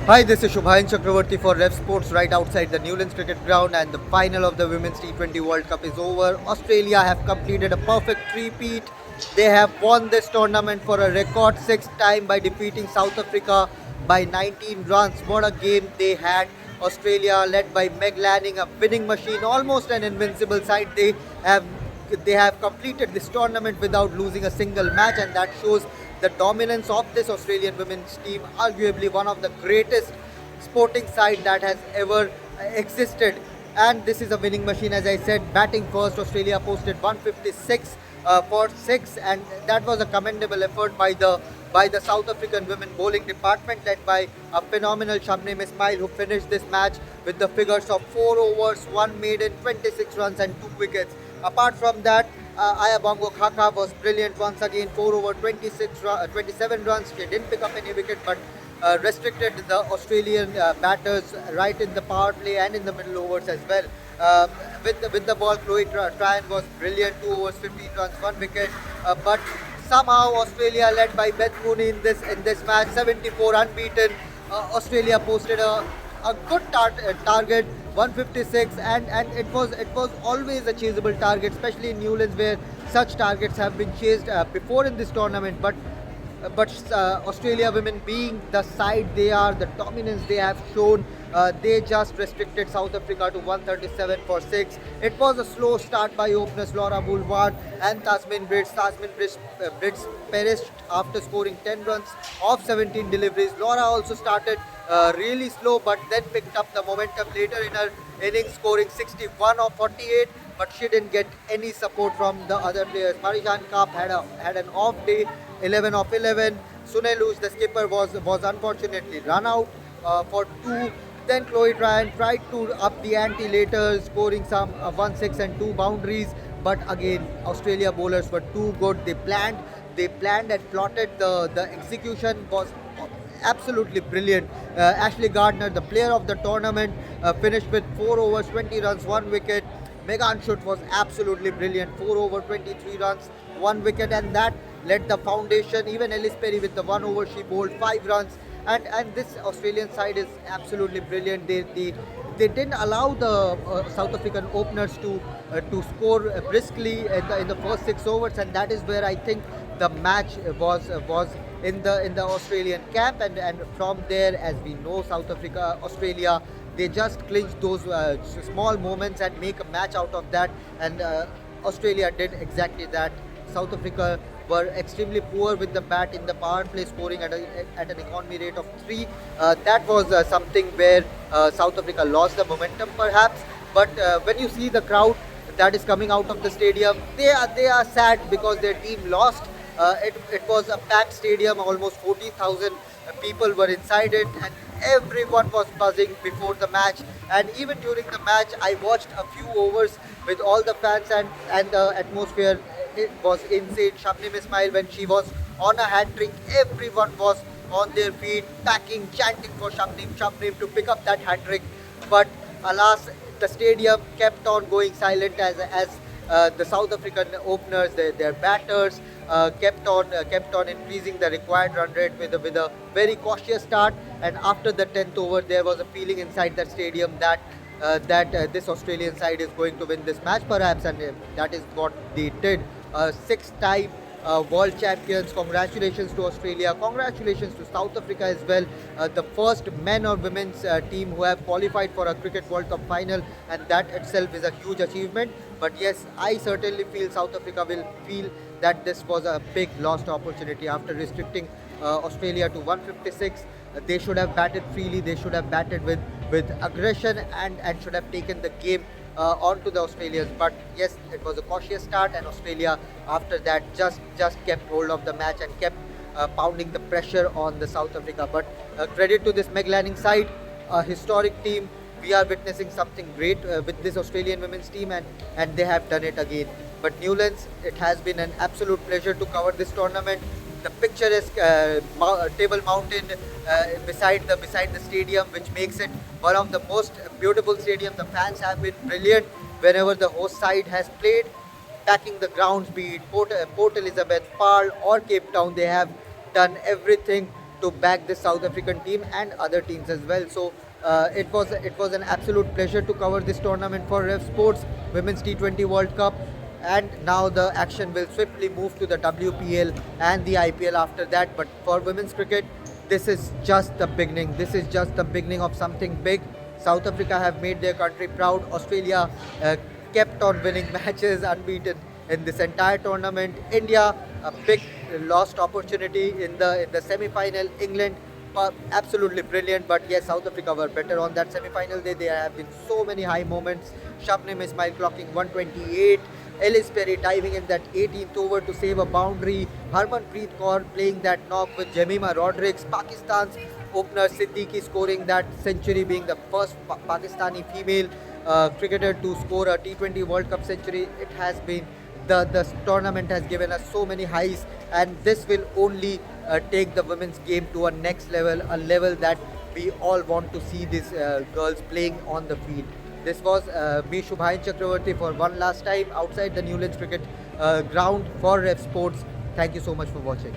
Hi, this is Subhayan Chakraborty for Rev Sports right outside the Newlands cricket ground, and the final of the Women's T20 World Cup is over. Australia have completed a perfect three-peat. They have won this tournament for a record sixth time by defeating South Africa by 19 runs. What a game they had. Australia led by Meg Lanning, a winning machine, almost an invincible side. Have they have completed this tournament without losing a single match, and that shows the dominance of this Australian women's team, arguably one of the greatest sporting side that has ever existed. And this is a winning machine, as I said. Batting first, Australia posted 156 for 6, and that was a commendable effort by the South African women bowling department, led by a phenomenal Subhayan Ismail, who finished this match with the figures of 4 overs, 1 maiden, 26 runs and 2 wickets. Apart from that, Ayabongo Khaka was brilliant once again, 4 over 27 runs. She didn't pick up any wicket, but restricted the Australian batters right in the power play and in the middle overs as well. With the ball, Chloe Tryon was brilliant, 2 overs, 15 runs, 1 wicket. But somehow Australia, led by Beth Mooney in this match, 74 unbeaten. Australia posted a good target, 156, and it was always a chaseable target, especially in Newlands, where such targets have been chased before in this tournament. But Australia women, being the side they are, the dominance they have shown, they just restricted South Africa to 137 for 6. It was a slow start by openers Laura Wolvaardt and Tasmin Briggs. Briggs perished after scoring 10 runs off 17 deliveries. Laura also started really slow, but then picked up the momentum later in her innings, scoring 61 of 48. But she didn't get any support from the other players. Marijan Kaap had an off day, 11 of 11. Suneluz, the skipper, was unfortunately run out for 2. Then Chloe Tryon tried to up the ante later, scoring some 1-6 and 2 boundaries. But again, Australia bowlers were too good. They planned and plotted. The execution was absolutely brilliant. Ashley Gardner, the player of the tournament, finished with 4 overs, 20 runs, 1 wicket. Megan Schutt was absolutely brilliant, 4 over 23 runs, 1 wicket, and that led the foundation. Even Ellis Perry, with the 1 over, she bowled 5 runs. And this Australian side is absolutely brilliant. They didn't allow the South African openers to score briskly in the first 6 overs, and that is where I think the match was in the Australian camp. And from there, as we know, Australia, they just clinch those small moments and make a match out of that. And Australia did exactly that. South Africa were extremely poor with the bat in the power play, scoring at an economy rate of 3. That was something where South Africa lost the momentum perhaps. But when you see the crowd that is coming out of the stadium, they are sad because their team lost. It was a packed stadium, almost 40,000 people were inside it, and everyone was buzzing before the match. And even during the match, I watched a few overs with all the fans, and the atmosphere, it was insane. Subhayan Ismail, when she was on a hat trick, everyone was on their feet, packing, chanting for Subhayan to pick up that hat trick. But alas, the stadium kept on going silent as the South African openers, their batters, kept on increasing the required run rate with a very cautious start. And after the 10th over, there was a feeling inside the stadium that this Australian side is going to win this match perhaps, and that is what they did. 6th-time world champions. Congratulations to Australia. Congratulations to South Africa as well. The first men or women's team who have qualified for a Cricket World Cup final, and that itself is a huge achievement. But yes, I certainly feel South Africa will feel that this was a big lost opportunity after restricting Australia to 156. They should have batted freely. They should have batted with aggression, and should have taken the game onto the Australians. But yes, it was a cautious start, and Australia after that just kept hold of the match and kept pounding the pressure on the South Africa. But credit to this Meg Lanning side, a historic team. We are witnessing something great with this Australian women's team, and they have done it again. But Newlands, it has been an absolute pleasure to cover this tournament. The picturesque Table Mountain beside the stadium, which makes it one of the most beautiful stadiums. The fans have been brilliant whenever the host side has played, packing the grounds, be it Port Elizabeth, Pearl or Cape Town. They have done everything to back this South African team and other teams as well. So it was an absolute pleasure to cover this tournament for Rev Sports Women's T20 World Cup. And now the action will swiftly move to the WPL and the IPL after that. But for women's cricket, this is just the beginning. This is just the beginning of something big. South Africa have made their country proud. Australia kept on winning matches unbeaten in this entire tournament. India, a big lost opportunity in the semi-final. England, absolutely brilliant, but yes, South Africa were better on that semi-final day. There have been so many high moments. Subhayan Ismail clocking 128. Ellis Perry diving in that 18th over to save a boundary. Harmanpreet Kaur playing that knock with Jemima Rodrigues. Pakistan's opener Siddiqui scoring that century, being the first Pakistani female cricketer to score a T20 World Cup century. It has been the tournament has given us so many highs, and this will only take the women's game to a next level, a level that we all want to see these girls playing on the field. This was me, Subhayan Chakraborty, for one last time outside the Newlands cricket ground for Rev Sports. Thank you so much for watching.